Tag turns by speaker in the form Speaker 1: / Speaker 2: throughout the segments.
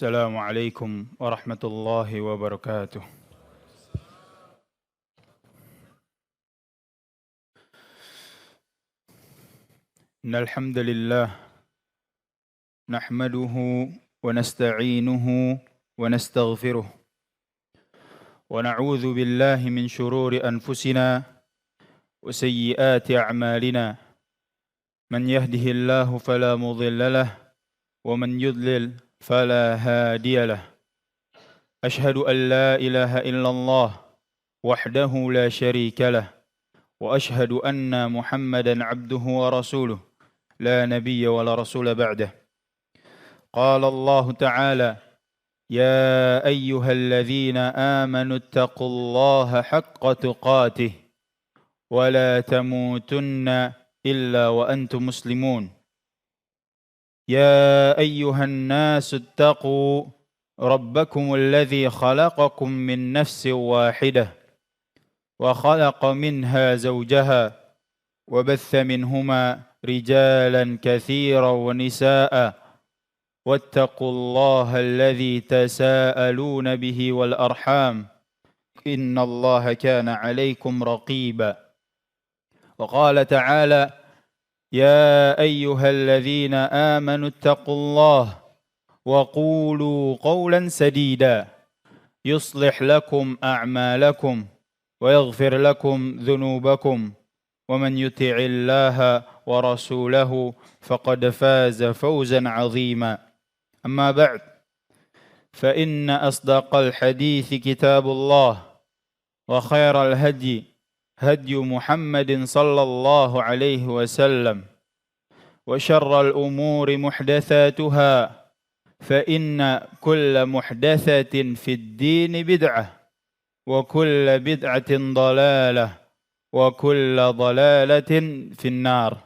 Speaker 1: السلام عليكم ورحمة الله وبركاته. إن الحمد لله نحمده ونستعينه ونستغفره ونعوذ بالله من شرور أنفسنا وسيئات أعمالنا من يهده الله فلا مضل له ومن يضلل فلا هادي له أشهد أن لا إله إلا الله وحده لا شريك له وأشهد أن محمدا عبده ورسوله لا نبي ولا رسول بعده. قال الله تعالى يا أيها الذين آمنوا اتقوا الله حق تقاته ولا تموتن إلا وأنتم مسلمون. يا أيها الناس اتقوا ربكم الذي خلقكم من نفس واحدة وخلق منها زوجها وبث منهما رجالا كثيرا ونساء واتقوا الله الذي تساءلون به والأرحام إن الله كان عليكم رقيبا. وقال تعالى يا أيها الذين آمنوا اتقوا الله وقولوا قولا سديدا يصلح لكم أعمالكم ويغفر لكم ذنوبكم ومن يطع الله ورسوله فقد فاز فوزا عظيما. أما بعد فإن أصدق الحديث كتاب الله وخير الهدي هدي محمد صلى الله عليه وسلم وشر الأمور محدثاتها فإن كل محدثة في الدين بدعة وكل بدعة ضلالة وكل ضلالة في النار.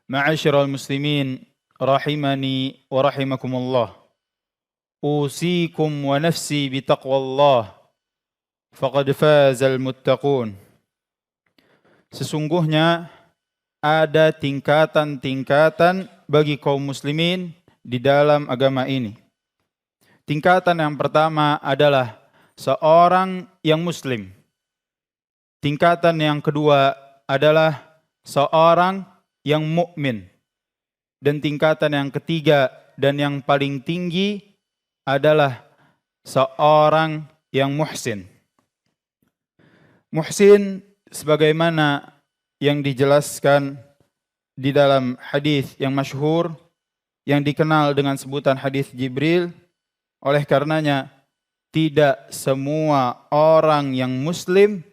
Speaker 1: معاشر المسلمين رحمني ورحمكم الله، أوصيكم ونفسي بتقوى الله faqad fazal muttaqun. Sesungguhnya ada tingkatan-tingkatan bagi kaum muslimin di dalam agama ini. Tingkatan yang pertama adalah seorang yang muslim. Tingkatan yang kedua adalah seorang yang mukmin. Dan tingkatan yang ketiga dan yang paling tinggi adalah seorang yang muhsin. Muhsin sebagaimana yang dijelaskan di dalam hadis yang masyhur yang dikenal dengan sebutan hadis Jibril. Oleh karenanya tidak semua orang yang muslim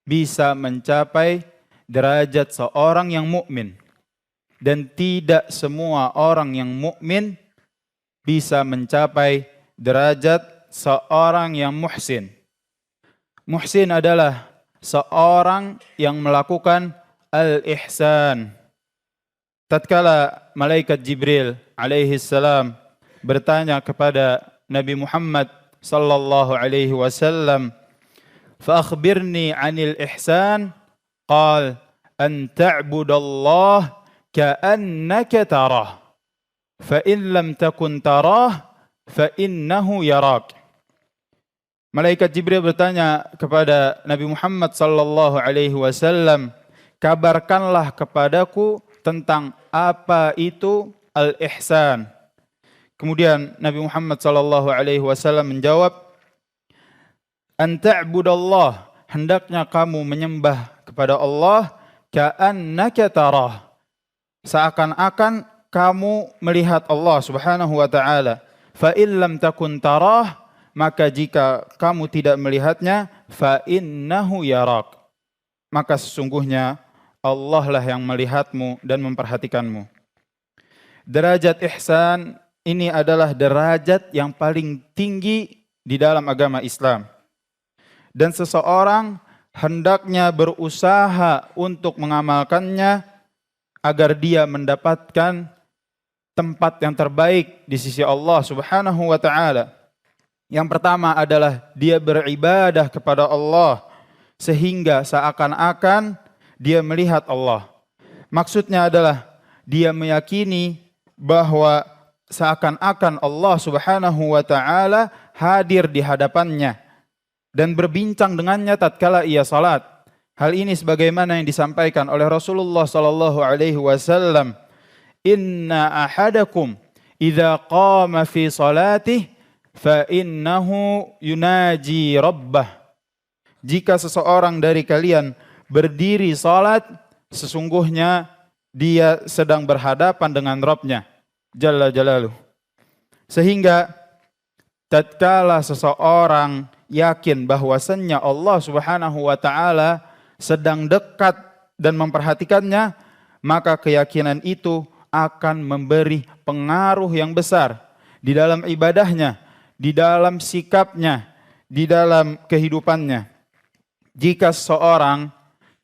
Speaker 1: bisa mencapai derajat seorang yang mukmin dan tidak semua orang yang mukmin bisa mencapai derajat seorang yang muhsin. Muhsin adalah seorang yang melakukan al-ihsan. Tatkala malaikat Jibril alaihi salam bertanya kepada Nabi Muhammad sallallahu alaihi wasallam, "Fa akhbirni 'anil ihsan?" Qal, "An ta'budallah ka'annaka tarah, fa in lam takun tarah, fa innahu yarak." Malaikat Jibril bertanya kepada Nabi Muhammad sallallahu alaihi wasallam, "Kabarkanlah kepadaku tentang apa itu al-ihsan." Kemudian Nabi Muhammad sallallahu alaihi wasallam menjawab, "An ta'budallah, hendaknya kamu menyembah kepada Allah ka'annaka tarah, seakan-akan kamu melihat Allah Subhanahu wa taala. Fa in lam takun tarah, maka jika kamu tidak melihatnya, fa innahu yarak, maka sesungguhnya Allah lah yang melihatmu dan memperhatikanmu." Derajat ihsan ini adalah derajat yang paling tinggi di dalam agama Islam. Dan seseorang hendaknya berusaha untuk mengamalkannya agar dia mendapatkan tempat yang terbaik di sisi Allah Subhanahu wa taala. Yang pertama adalah dia beribadah kepada Allah sehingga seakan-akan dia melihat Allah. Maksudnya adalah dia meyakini bahwa seakan-akan Allah Subhanahu wa taala hadir di hadapannya dan berbincang dengannya tatkala ia salat. Hal ini sebagaimana yang disampaikan oleh Rasulullah sallallahu alaihi wasallam, "Inna ahadakum idza qama fi salatih fa innahu yunaji rabbah." Jika seseorang dari kalian berdiri salat, sesungguhnya dia sedang berhadapan dengan Rabb-Nya Jalla Jalaluh. Sehingga tatkala seseorang yakin bahwasannya Allah Subhanahu wa taala sedang dekat dan memperhatikannya, maka keyakinan itu akan memberi pengaruh yang besar di dalam ibadahnya, di dalam sikapnya, di dalam kehidupannya. Jika seseorang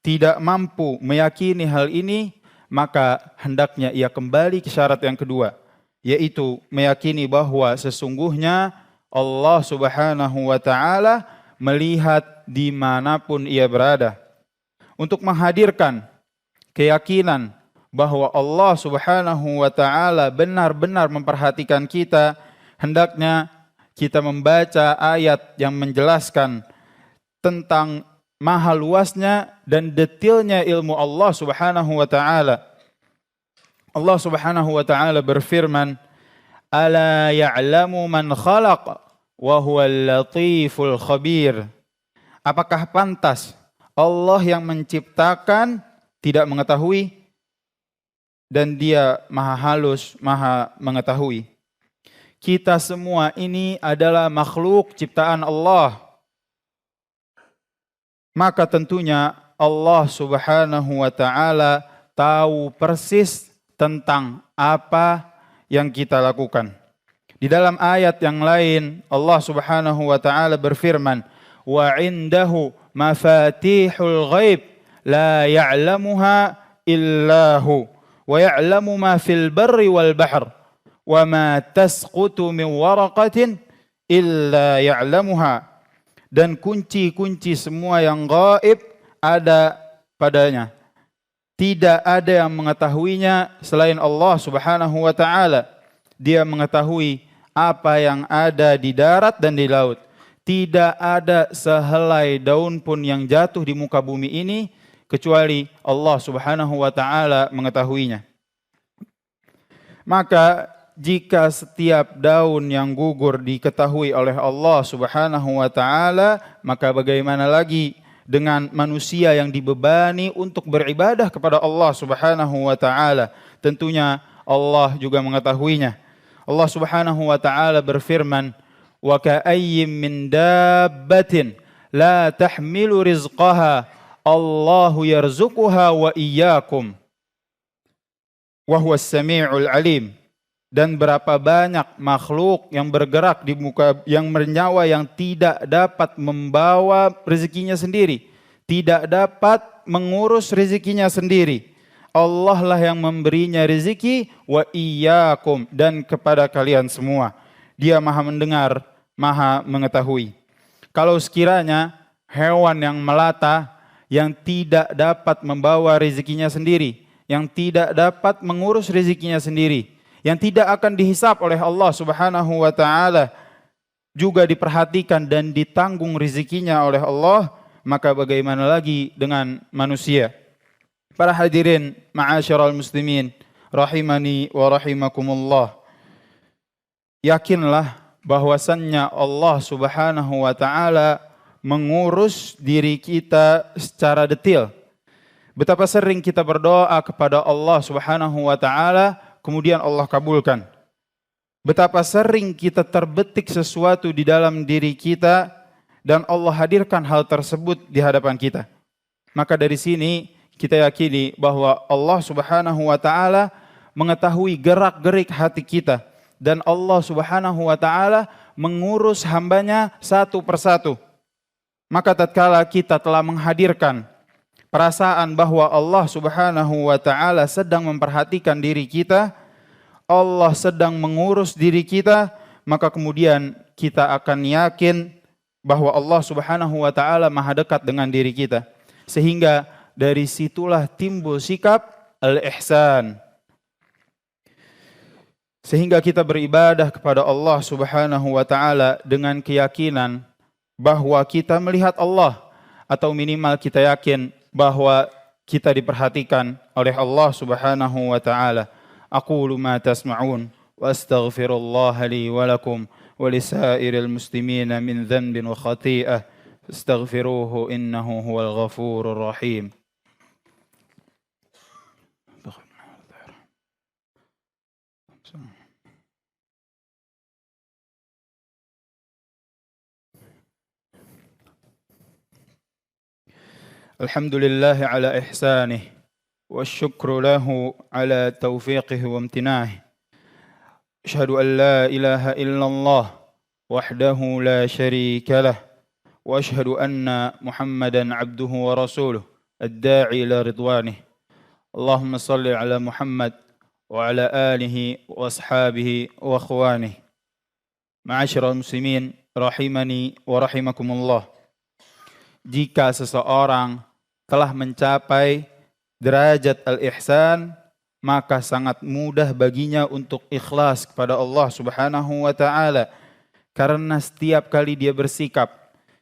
Speaker 1: tidak mampu meyakini hal ini, maka hendaknya ia kembali ke syarat yang kedua, yaitu meyakini bahwa sesungguhnya Allah Subhanahu wa taala melihat dimanapun ia berada. Untuk menghadirkan keyakinan bahwa Allah Subhanahu wa taala benar-benar memperhatikan kita, hendaknya kita membaca ayat yang menjelaskan tentang maha luasnya dan detailnya ilmu Allah Subhanahu wa taala. Allah Subhanahu wa taala berfirman, "Ala ya'lamu man khalaq wa huwal latiful khabir." Apakah pantas Allah yang menciptakan tidak mengetahui dan dia maha halus, maha mengetahui. Kita semua ini adalah makhluk ciptaan Allah. Maka tentunya Allah Subhanahu wa taala tahu persis tentang apa yang kita lakukan. Di dalam ayat yang lain Allah Subhanahu wa taala berfirman, "Wa 'indahu mafatihul ghaib la ya'lamuha illahu wa ya'lamu ma fil barri wal bahr wa ma tasqutu min waraqatin illa ya'lamuha." Dan kunci-kunci semua yang gaib ada padanya. Tidak ada yang mengetahuinya selain Allah Subhanahu wa taala. Dia mengetahui apa yang ada di darat dan di laut. Tidak ada sehelai daun pun yang jatuh di muka bumi ini kecuali Allah Subhanahu wa taala mengetahuinya. Maka jika setiap daun yang gugur diketahui oleh Allah Subhanahu wa taala, maka bagaimana lagi dengan manusia yang dibebani untuk beribadah kepada Allah Subhanahu wa taala? Tentunya Allah juga mengetahuinya. Allah Subhanahu wa taala berfirman, "Wa ka'ayyim min dabbatin la tahmilu rizqaha Allahu yarzuquha wa iyyakum wa huwas samiul alim." Dan berapa banyak makhluk yang bergerak di muka yang bernyawa yang tidak dapat membawa rezekinya sendiri, tidak dapat mengurus rezekinya sendiri. Allah lah yang memberinya rezeki, wa iyyakum, dan kepada kalian semua. Dia maha mendengar, maha mengetahui. Kalau sekiranya hewan yang melata yang tidak dapat membawa rezekinya sendiri, yang tidak dapat mengurus rezekinya sendiri, yang tidak akan dihisap oleh Allah Subhanahu wa taala, juga diperhatikan dan ditanggung rezekinya oleh Allah, maka bagaimana lagi dengan manusia? Para hadirin ma'asyiral muslimin rahimani wa rahimakumullah. Yakinlah bahwasannya Allah Subhanahu wa taala mengurus diri kita secara detail. Betapa sering kita berdoa kepada Allah Subhanahu wa taala, kemudian Allah kabulkan. Betapa sering kita terbetik sesuatu di dalam diri kita dan Allah hadirkan hal tersebut di hadapan kita. Maka dari sini kita yakini bahwa Allah Subhanahu wa taala mengetahui gerak-gerik hati kita dan Allah Subhanahu wa taala mengurus hambanya satu persatu. Maka tatkala kita telah menghadirkan perasaan bahwa Allah Subhanahu wa taala sedang memperhatikan diri kita, Allah sedang mengurus diri kita, maka kemudian kita akan yakin bahwa Allah Subhanahu wa taala maha dekat dengan diri kita. Sehingga dari situlah timbul sikap al-ihsan. Sehingga kita beribadah kepada Allah Subhanahu wa taala dengan keyakinan bahwa kita melihat Allah, atau minimal kita yakin bahwa kita diperhatikan oleh Allah Subhanahu wa taala. Aqulu ma tasma'un wa astaghfirullah li wa lakum wa lisairil muslimina min dhanbin wa khati'ah fastaghfiruhu innahu huwal ghafurur rahim. الحمد لله على إحسانه والشكر له على توفيقه وامتنانه أشهد أن لا إله إلا الله وحده لا شريك له وأشهد أن محمدا عبده ورسوله الداعي إلى رضوانه اللهم صل على محمد وعلى آله وأصحابه وأخوانه معاشر المسلمين rahimani wa rahimakumullah. Jika seseorang telah mencapai derajat al-ihsan, maka sangat mudah baginya untuk ikhlas kepada Allah Subhanahu wa taala. Karena setiap kali dia bersikap,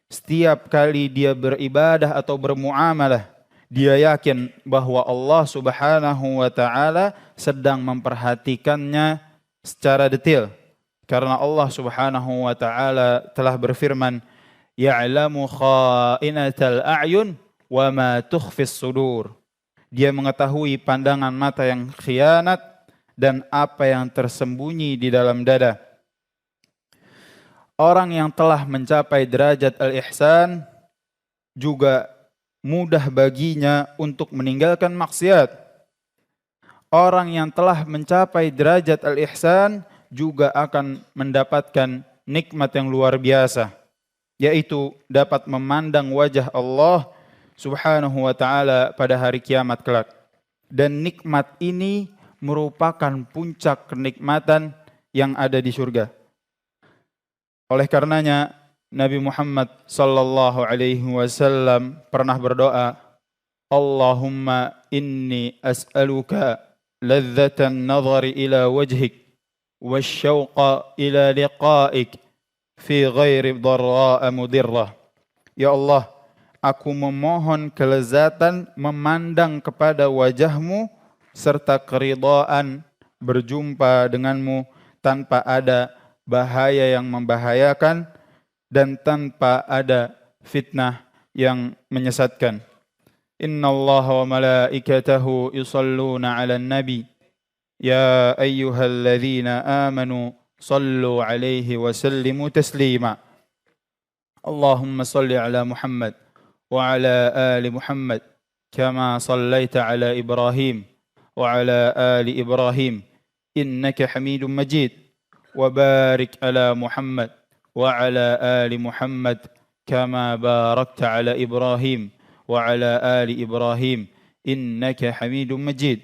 Speaker 1: setiap kali dia beribadah atau bermuamalah, dia yakin bahwa Allah Subhanahu wa taala sedang memperhatikannya secara detail. Karena Allah Subhanahu wa taala telah berfirman, "Ya'lamu kha'inatal a'yun wa ma tukhfis sudur." Dia mengetahui pandangan mata yang khianat dan apa yang tersembunyi di dalam dada. Orang yang telah mencapai derajat al-ihsan juga mudah baginya untuk meninggalkan maksiat. Orang yang telah mencapai derajat al-ihsan juga akan mendapatkan nikmat yang luar biasa, yaitu dapat memandang wajah Allah Subhanahu wa taala pada hari kiamat kelak. Dan nikmat ini merupakan puncak kenikmatan yang ada di surga. Oleh karenanya Nabi Muhammad sallallahu alaihi wasallam pernah berdoa, Allahumma inni as'aluka ladzatan nadhari ila wajhik wasyauqa ila liqa'ik fi ghairi dharra'a mudirrah. Ya Allah, aku memohon kelezatan memandang kepada wajahmu serta keridhaan berjumpa denganmu tanpa ada bahaya yang membahayakan dan tanpa ada fitnah yang menyesatkan. Inna Allah wa malaikatahu yusalluna ala nabi ya ayyuhalladzina amanu sallu alaihi wa sallimu taslima. Allahumma salli ala Muhammad وعلى آل محمد كما صليت على إبراهيم وعلى آل إبراهيم إنك حميد مجيد وبارك على محمد وعلى آل محمد كما باركت على إبراهيم وعلى آل إبراهيم إنك حميد مجيد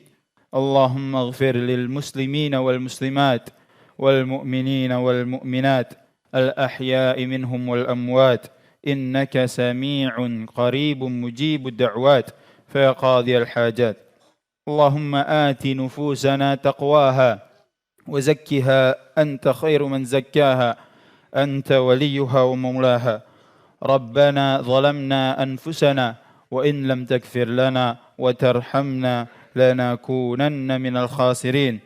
Speaker 1: اللهم اغفر للمسلمين والمسلمات والمؤمنين والمؤمنات الأحياء منهم والأموات إنك سميع قريب مجيب الدعوات فيا قاضي الحاجات اللهم آت نفوسنا تقواها وزكها أنت خير من زكاها أنت وليها ومولاها ربنا ظلمنا أنفسنا وإن لم تغفر لنا وترحمنا لنكونن من الخاسرين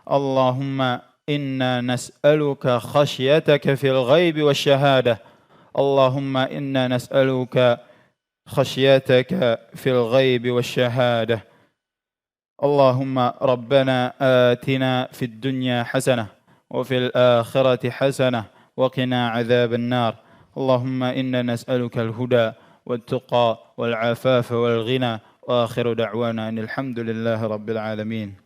Speaker 1: اللهم إنا نسألك خشيتك في الغيب والشهادة اللهم إنا نسألك خشيتك في الغيب والشهادة اللهم ربنا آتنا في الدنيا حسنة وفي الآخرة حسنة وقنا عذاب النار اللهم إنا نسألك الهدى والتقى والعفاف والغنى وآخر دعوانا أن الحمد لله رب العالمين.